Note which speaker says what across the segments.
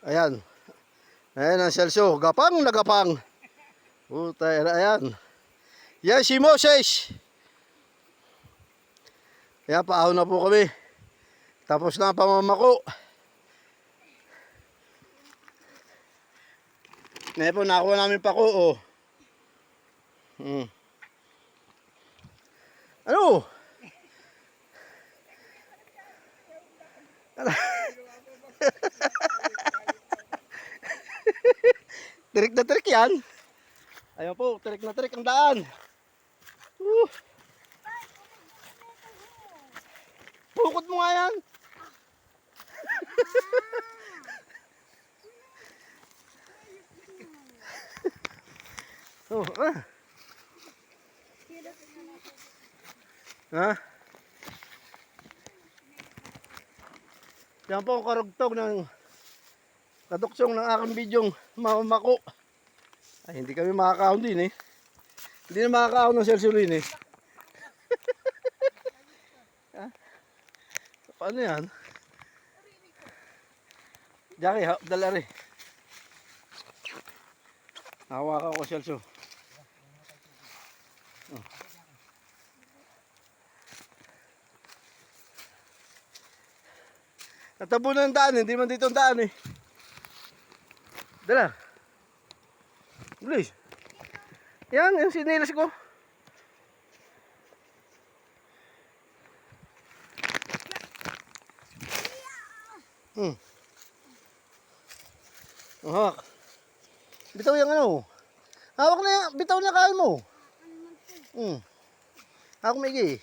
Speaker 1: Ayan. Ayan ang Celso. Gapang na gapang. Puta, ayan. Yan si Moses. Ayan, paahon na po kami. Tapos na ang pamamako. Ngayon po, nakuha namin pako, oh. Ano? Tirik na tirik yan. Ayun po, tirik na tirik ang daan. Pukot mo nga yan. Oh, Ha? Yan po ang karugtog ng kaduksyong ng aking bidyong mamamako. Ay, hindi kami makakaon din eh. Hindi na makakaon ng selsulin eh. Paano yan? Jackie, dala rin. Hawakan ko selso. Oh. Natabo na ang daan, hindi man dito ang daan eh. Dala. Bilis. Yan, yung sinilas ko. Hawak. Bitaw yung ano. Hawak na yan, bitaw na kain mo. Hawak maigi.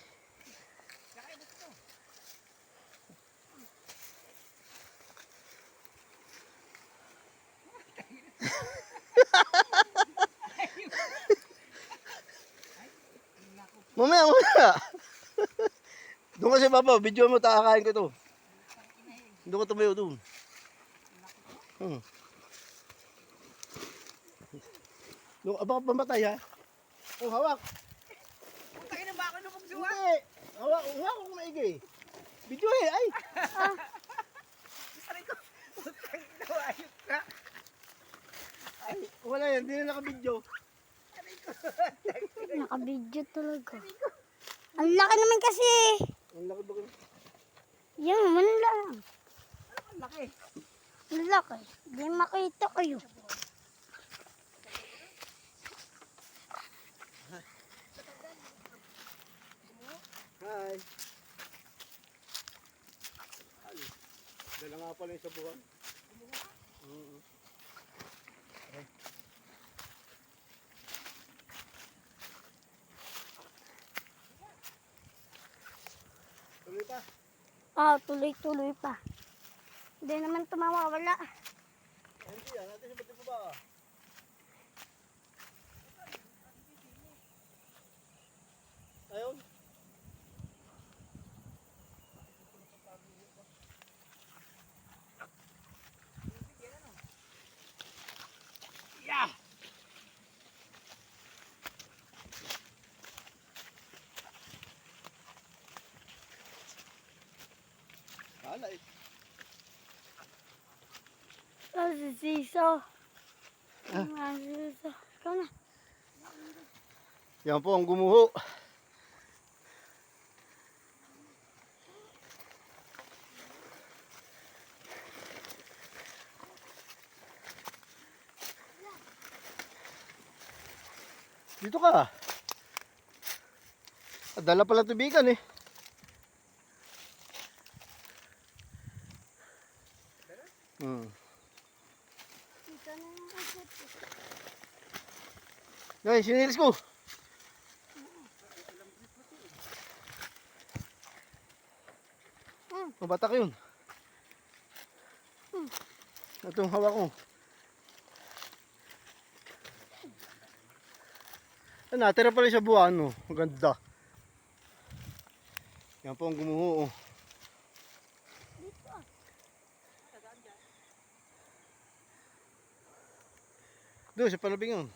Speaker 1: Mamaya. Doon kasi papa, video mo, takakain ko to. Doon ko tumayo doon. Doon, abang pamatay ha. Oh, hawak.
Speaker 2: Putangin na ba ako nung magsuwa?
Speaker 1: Hindi. Hawak ko maigi. Video eh, ay.
Speaker 2: Sabi ko, putangin na ayos ka.
Speaker 1: Ay, wala yan, hindi na naka-video.
Speaker 3: Naka-video talaga. Ang laki naman kasi.
Speaker 1: Ang laki ba?
Speaker 3: Yan, lang.
Speaker 2: Ang laki.
Speaker 3: Ang laki. Hindi makita kayo.
Speaker 1: Hi. Dala nga pala yung sabuhan. Tuloy pa.
Speaker 3: Tuloy-tuloy pa. Hindi naman tumawawala.
Speaker 1: Hindi yan, natin sa pati pa ba? Ayun. Yeah. Alay.
Speaker 3: Si Siso. Siso. Ikaw na.
Speaker 1: Yan po ang gumuho. Dito ka. Dala pala tubigan eh.
Speaker 3: Dito na yung agad.
Speaker 1: Guys, sinilis ko. Mabatak yun. Itong hawak ko. Natira pala sa buwan, no? Ang ganda. Yan po ang gumuho, oh. Doon sa palabing yun.